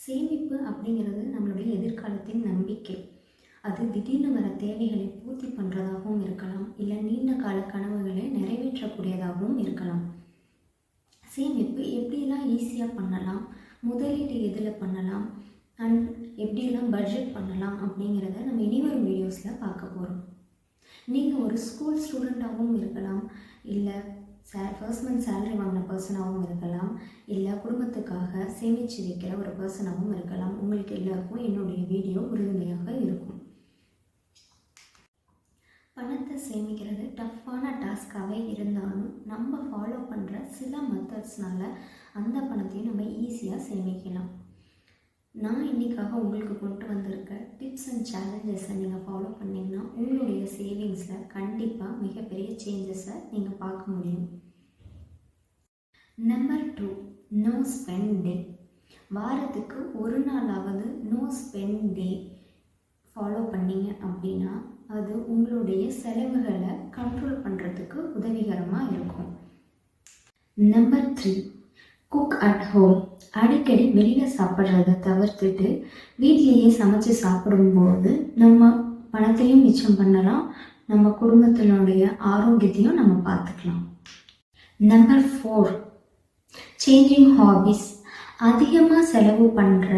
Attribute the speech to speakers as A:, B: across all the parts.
A: சேமிப்பு அப்படிங்கிறது நம்மளுடைய எதிர்காலத்தின் நம்பிக்கை. அது திடீர்னு வர தேவைகளை பூர்த்தி பண்ணுறதாகவும் இருக்கலாம், இல்லை நீண்ட கால கனவுகளை நிறைவேற்றக்கூடியதாகவும் இருக்கலாம். சேமிப்பு எப்படியெல்லாம் ஈஸியாக பண்ணலாம், முதலீடு எதில் பண்ணலாம், அண்ட் எப்படியெல்லாம் பட்ஜெட் பண்ணலாம் அப்படிங்கிறத நம்ம இனிவரும் வீடியோஸில் பார்க்க போகிறோம். நீங்கள் ஒரு ஸ்கூல் ஸ்டூடெண்ட்டாகவும் இருக்கலாம், இல்லை ஃபர்ஸ்ட் மந்த் சேலரி வாங்கின பர்சனாகவும் இருக்கலாம், இல்லை குடும்பத்துக்காக சேமித்து வைக்கிற ஒரு பர்சனாகவும் இருக்கலாம். உங்களுக்கு எல்லாருக்கும் என்னுடைய வீடியோ உறுதுணையாக இருக்கும். பணத்தை சேமிக்கிறது டஃப்பான டாஸ்காகவே இருந்தாலும் நம்ம ஃபாலோ பண்ணுற சில மெத்தட்ஸ்னால அந்த பணத்தையும் நம்ம ஈஸியாக சேமிக்கலாம். நான் இன்றைக்காக உங்களுக்கு கொண்டு வந்திருக்க டிப்ஸ் அண்ட் சேலஞ்சஸை நீங்கள் ஃபாலோ பண்ணிங்கன்னா உங்களுடைய சேவிங்ஸில் கண்டிப்பாக மிகப்பெரிய சேஞ்சஸை நீங்கள் பார்க்க முடியும். நம்பர் 2, நோ ஸ்பெண்ட் டே. வாரத்துக்கு ஒரு நாளாவது நோ ஸ்பெண்ட் டே ஃபாலோ பண்ணிங்க அப்படின்னா அது உங்களுடைய செலவுகளை கண்ட்ரோல் பண்ணுறதுக்கு உதவிகரமாக இருக்கும். Number 3, cook at home. அடிக்கடி வெளியில் சாப்பிட்றத தவிர்த்துட்டு வீட்லேயே சமைச்சு சாப்பிடும்போது நம்ம பணத்தையும் மிச்சம் பண்ணலாம், நம்ம குடும்பத்தினுடைய ஆரோக்கியத்தையும் நம்ம பார்த்துக்கலாம். Number 4, changing hobbies. அதிகமாக செலவு பண்ணுற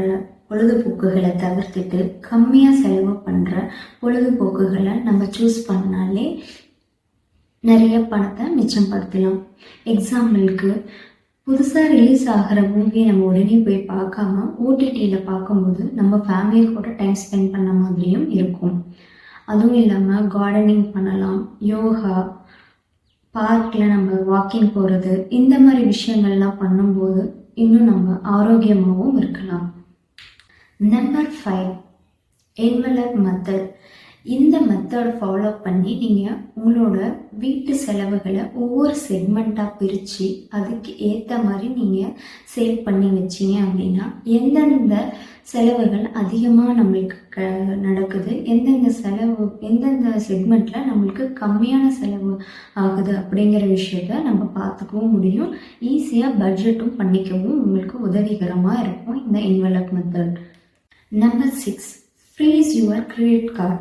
A: பொழுதுபோக்குகளை தவிர்த்துட்டு கம்மியாக செலவு பண்ணுற பொழுதுபோக்குகளை நம்ம சூஸ் பண்ணாலே நிறைய பணத்தை மிச்சப்படுத்தலாம். எக்ஸாம்பிளுக்கு, புதுசாக ரிலீஸ் ஆகிற மூவியை நம்ம உடனே போய் பார்க்காம ஓடிடியில் பார்க்கும்போது நம்ம ஃபேமிலி கூட டைம் ஸ்பெண்ட் பண்ண மாதிரியும் இருக்கும். அதுவும் இல்லாமல் கார்டனிங் பண்ணலாம், யோகா, பார்க்கில் நம்ம வாக்கிங் போகிறது, இந்த மாதிரி விஷயங்கள்லாம் பண்ணும்போது இன்னும் நம்ம ஆரோக்கியமாகவும் இருக்கலாம். Number 5, envelope method. இந்த மெத்தட் ஃபாலோ பண்ணி நீங்கள் உங்களோட வீட்டு செலவுகளை ஒவ்வொரு செக்மெண்ட்டாக பிரித்து அதுக்கு ஏற்ற மாதிரி நீங்கள் சேவ் பண்ணி வச்சிங்க அப்படின்னா எந்தெந்த செலவுகள் அதிகமாக நம்மளுக்கு நடக்குது, எந்தெந்த செக்மெண்ட்டில் நம்மளுக்கு கம்மியான செலவு ஆகுது அப்படிங்கிற விஷயத்த நம்ம பார்த்துக்கவும் முடியும். ஈஸியாக பட்ஜெட்டும் பண்ணிக்கவும் உங்களுக்கு உதவிகரமாக இருக்கும் இந்த envelope method. Number 6, freeze your credit card.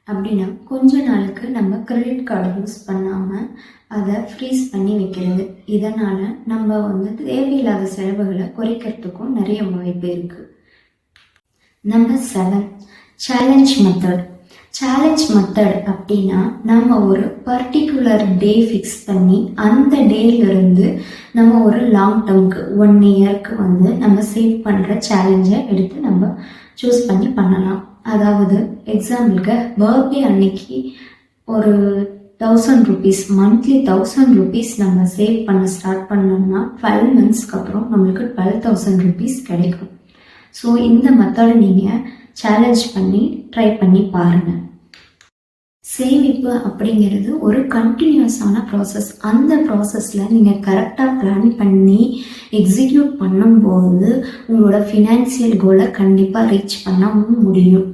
A: அப்படின்னா கொஞ்ச நாளுக்கு நம்ம கிரெடிட் கார்டு யூஸ் பண்ணாமல் அதை ஃப்ரீஸ் பண்ணி வைக்கிறது. இதனால் நம்ம தேவையில்லாத செலவுகளை குறைக்கிறதுக்கும் நிறைய வாய்ப்பு இருக்குது. Number 7, challenge method. Challenge method அப்படின்னா நம்ம ஒரு பர்டிகுலர் டே ஃபிக்ஸ் பண்ணி அந்த டேலேருந்து நம்ம ஒரு லாங் டேர்முக்கு 1 இயருக்கு நம்ம சேவ் பண்ணுற சேலஞ்சை எடுத்து நம்ம சூஸ் பண்ணி பண்ணலாம். அதாவது எக்ஸாம்பிளுக்கு பர்த்டே அன்னைக்கு ஒரு 1000 rupees, மந்த்லி 1000 rupees நம்ம சேவ் பண்ண ஸ்டார்ட் பண்ணோம்னா 12 monthsக்கு அப்புறம் நம்மளுக்கு 12,000 rupees கிடைக்கும். ஸோ இந்த மெத்தடை நீங்கள் சேலஞ்ச் பண்ணி ட்ரை பண்ணி பாருங்கள். சேமிப்பு அப்படிங்கிறது ஒரு கண்டினியூஸான ப்ராசஸ். அந்த ப்ராசஸில் நீங்கள் கரெக்டாக பிளான் பண்ணி எக்ஸிக்யூட் பண்ணும்போது உங்களோட ஃபினான்சியல் கோலை கண்டிப்பாக ரீச் பண்ணவும் முடியும்.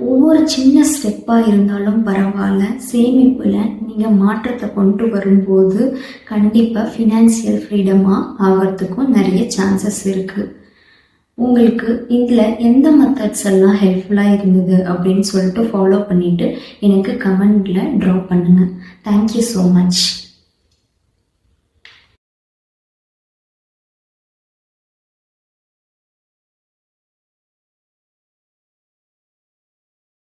A: ஒவ்வொரு சின்ன ஸ்டெப்பாக இருந்தாலும் பரவாயில்ல, சேமிப்பில் நீங்கள் மாற்றத்தை கொண்டு வரும்போது கண்டிப்பாக ஃபினான்சியல் ஃப்ரீடமாக ஆகிறதுக்கும் நிறைய சான்சஸ் இருக்குது. உங்களுக்கு இதில் எந்த மெத்தட்ஸ் எல்லாம் ஹெல்ப்ஃபுல்லாக இருந்தது அப்படின்னு சொல்லிட்டு ஃபாலோ பண்ணிவிட்டு எனக்கு கமெண்டில் ட்ராப் பண்ணுங்கள். Thank you so much.